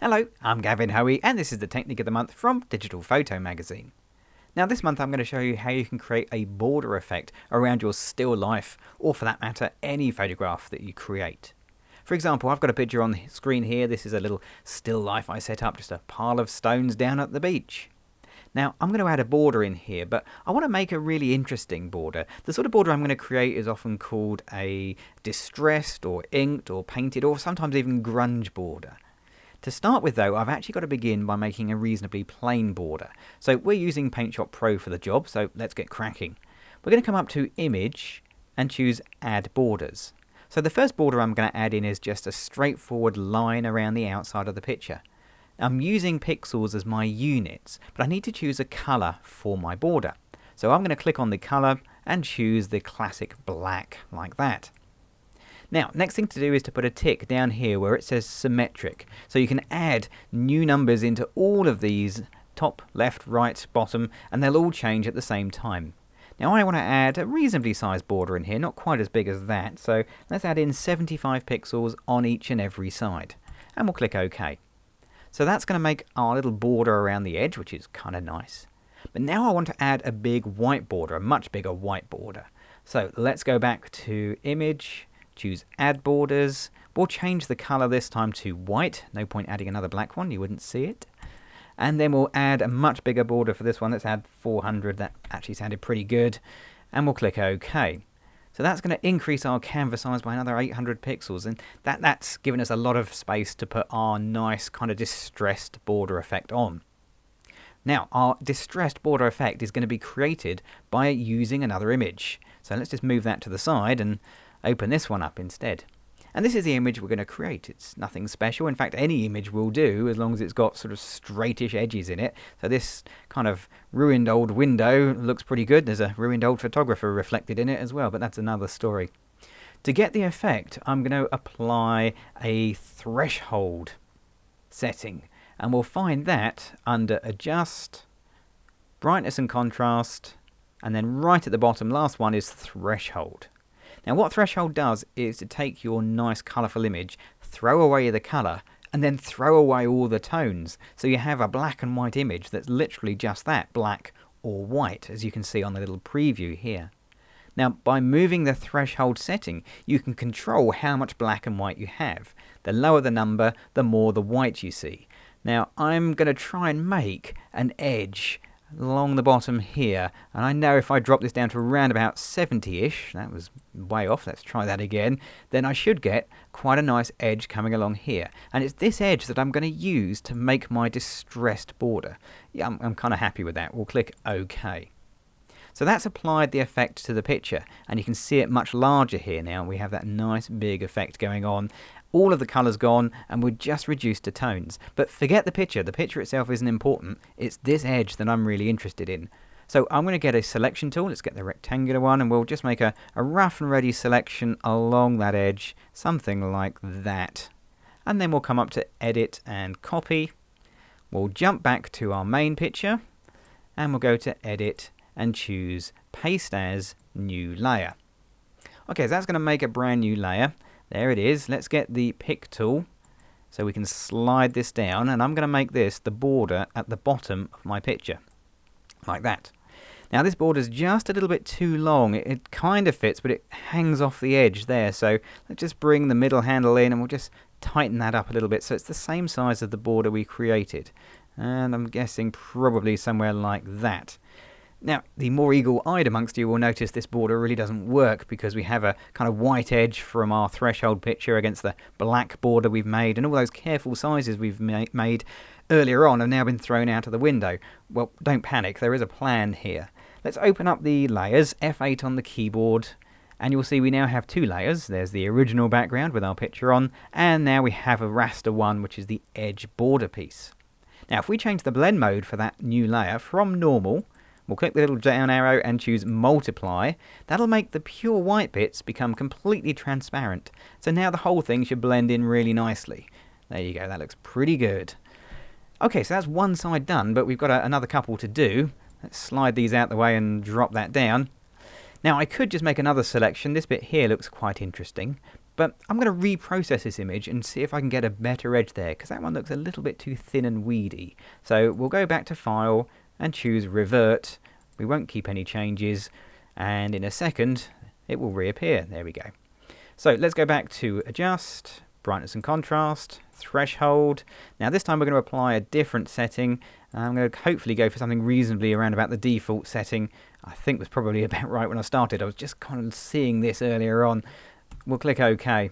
Hello, I'm Gavin Hoey and this is the Technique of the Month from Digital Photo Magazine. Now this month I'm going to show you how you can create a border effect around your still life, or for that matter any photograph that you create. For example, I've got a picture on the screen here. This is a little still life I set up, just a pile of stones down at the beach. Now I'm going to add a border in here, but I want to make a really interesting border. The sort of border I'm going to create is often called a distressed or inked or painted or sometimes even grunge border. To start with though, I've actually got to begin by making a reasonably plain border. So we're using Paint Shop Pro for the job, so let's get cracking. We're going to come up to Image and choose Add Borders. So the first border I'm going to add in is just a straightforward line around the outside of the picture. I'm using pixels as my units, but I need to choose a colour for my border. So I'm going to click on the colour and choose the classic black like that. Now, next thing to do is to put a tick down here where it says symmetric. So you can add new numbers into all of these, top, left, right, bottom, and they'll all change at the same time. Now I want to add a reasonably sized border in here, not quite as big as that, so let's add in 75 pixels on each and every side. And we'll click OK. So that's going to make our little border around the edge, which is kind of nice. But now I want to add a big white border, a much bigger white border. So let's go back to Image, choose Add Borders. We'll change the color this time to white. No point adding another black one, you wouldn't see it. And then we'll add a much bigger border for this one. Let's add 400. That actually sounded pretty good. And we'll click OK. So that's going to increase our canvas size by another 800 pixels. And that's given us a lot of space to put our nice kind of distressed border effect on. Now, our distressed border effect is going to be created by using another image. So let's just move that to the side and open this one up instead. And this is the image we're going to create. It's nothing special. In fact, any image will do as long as it's got sort of straightish edges in it. So this kind of ruined old window looks pretty good. There's a ruined old photographer reflected in it as well, but that's another story. To get the effect, I'm going to apply a threshold setting. And we'll find that under Adjust, Brightness and Contrast, and then right at the bottom, last one is Threshold. Now what threshold does is to take your nice colourful image, throw away the colour, and then throw away all the tones. So you have a black and white image that's literally just that, black or white, as you can see on the little preview here. Now by moving the threshold setting, you can control how much black and white you have. The lower the number, the more the white you see. Now I'm going to try and make an edge along the bottom here, and I know if I drop this down to around about 70-ish, that was way off, let's try that again, then I should get quite a nice edge coming along here. And it's this edge that I'm going to use to make my distressed border. Yeah, I'm kind of happy with that. We'll click OK. So that's applied the effect to the picture, and you can see it much larger here now. We have that nice big effect going on. All of the colour's gone and we're just reduced to tones. But forget the picture itself isn't important, it's this edge that I'm really interested in. So I'm going to get a selection tool, let's get the rectangular one, and we'll just make a rough and ready selection along that edge, something like that. And then we'll come up to Edit and Copy. We'll jump back to our main picture and we'll go to Edit and choose Paste as New Layer. Okay, so that's going to make a brand new layer. There it is. Let's get the pick tool so we can slide this down, and I'm going to make this the border at the bottom of my picture, like that. Now this border is just a little bit too long. It kind of fits, but it hangs off the edge there. So let's just bring the middle handle in and we'll just tighten that up a little bit so it's the same size of the border we created. And I'm guessing probably somewhere like that. Now, the more eagle-eyed amongst you will notice this border really doesn't work because we have a kind of white edge from our threshold picture against the black border we've made, and all those careful sizes we've made earlier on have now been thrown out of the window. Well, don't panic, there is a plan here. Let's open up the layers, F8 on the keyboard, and you'll see we now have two layers. There's the original background with our picture on, and now we have a raster one, which is the edge border piece. Now, if we change the blend mode for that new layer from normal, we'll click the little down arrow and choose multiply. That'll make the pure white bits become completely transparent. So now the whole thing should blend in really nicely. There you go, that looks pretty good. Okay, so that's one side done, but we've got another couple to do. Let's slide these out the way and drop that down. Now I could just make another selection. This bit here looks quite interesting, But I'm going to reprocess this image and see if I can get a better edge there, because that one looks a little bit too thin and weedy. So we'll go back to File and choose Revert. We won't keep any changes, and in a second it will reappear. There we go. So let's go back to Adjust, Brightness and Contrast, Threshold. Now this time we're going to apply a different setting. I'm going to hopefully go for something reasonably around about the default setting. I think was probably about right when I started. I was just kind of seeing this earlier on. We'll click OK.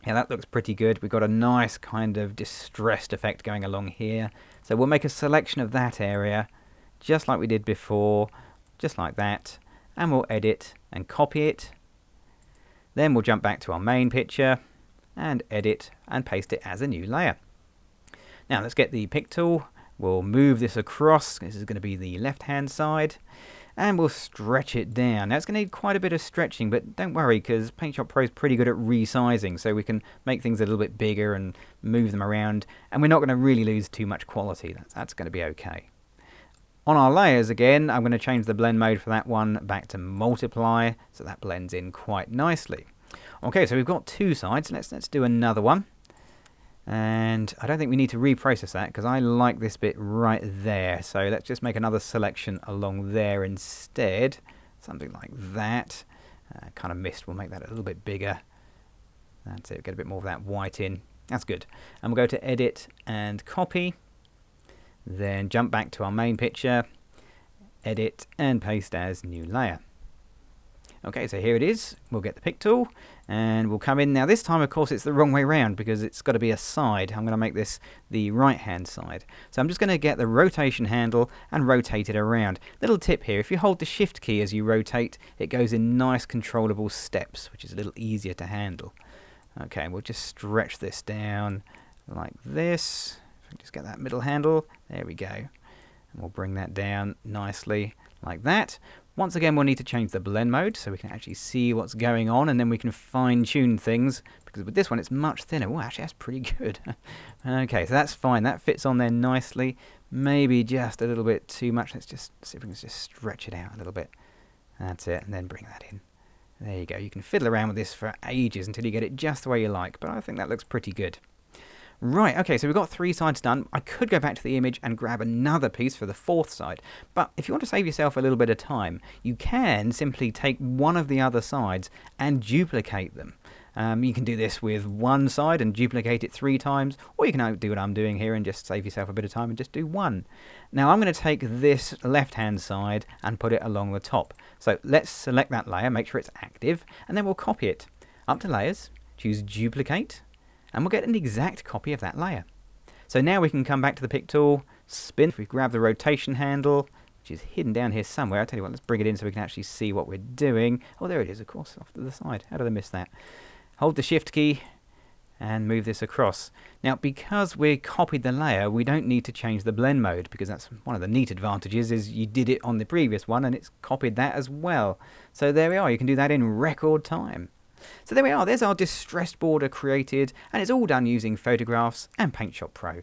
Yeah, that looks pretty good. We've got a nice kind of distressed effect going along here. So we'll make a selection of that area, just like we did before, just like that. And we'll edit and copy it. Then we'll jump back to our main picture and edit and paste it as a new layer. Now let's get the pick tool. We'll move this across. This is going to be the left-hand side. And we'll stretch it down. Now it's going to need quite a bit of stretching, but don't worry, because Paint Shop Pro is pretty good at resizing, so we can make things a little bit bigger and move them around, and we're not going to really lose too much quality. That's going to be okay. On our layers again, I'm going to change the blend mode for that one back to multiply, so that blends in quite nicely. Okay, so we've got two sides. Let's do another one. And I don't think we need to reprocess that because I like this bit right there. So let's just make another selection along there instead. Something like that. Kind of missed. We'll make that a little bit bigger. That's it. Get a bit more of that white in. That's good. And we'll go to Edit and Copy. Then jump back to our main picture. Edit and paste as new layer. Okay, so here it is. We'll get the pick tool and we'll come in. Now this time, of course, it's the wrong way around because it's got to be a side. I'm going to make this the right-hand side. So I'm just going to get the rotation handle and rotate it around. Little tip here, if you hold the Shift key as you rotate, it goes in nice controllable steps, which is a little easier to handle. Okay, we'll just stretch this down like this. If I can just get that middle handle, there we go. And we'll bring that down nicely like that. Once again, we'll need to change the blend mode so we can actually see what's going on, and then we can fine-tune things, because with this one it's much thinner. Oh, actually that's pretty good. Okay, so that's fine. That fits on there nicely. Maybe just a little bit too much. Let's just see if we can just stretch it out a little bit. That's it, and then bring that in. There you go. You can fiddle around with this for ages until you get it just the way you like, but I think that looks pretty good. Right, okay, so we've got three sides done. I could go back to the image and grab another piece for the fourth side, but if you want to save yourself a little bit of time, you can simply take one of the other sides and duplicate them. You can do this with one side and duplicate it 3 times, or you can do what I'm doing here and just save yourself a bit of time and just do one. Now I'm going to take this left-hand side and put it along the top. So let's select that layer, make sure it's active, and then we'll copy it. Up to Layers, choose Duplicate, and we'll get an exact copy of that layer. So now we can come back to the pick tool, spin. If we grab the rotation handle, which is hidden down here somewhere, I'll tell you what, let's bring it in so we can actually see what we're doing. Oh, there it is, of course, off to the side. How did I miss that? Hold the Shift key and move this across. Now, because we copied the layer, we don't need to change the blend mode, because that's one of the neat advantages, is you did it on the previous one and it's copied that as well. So there we are, you can do that in record time. So there we are, there's our distressed border created, and it's all done using photographs and Paint Shop Pro.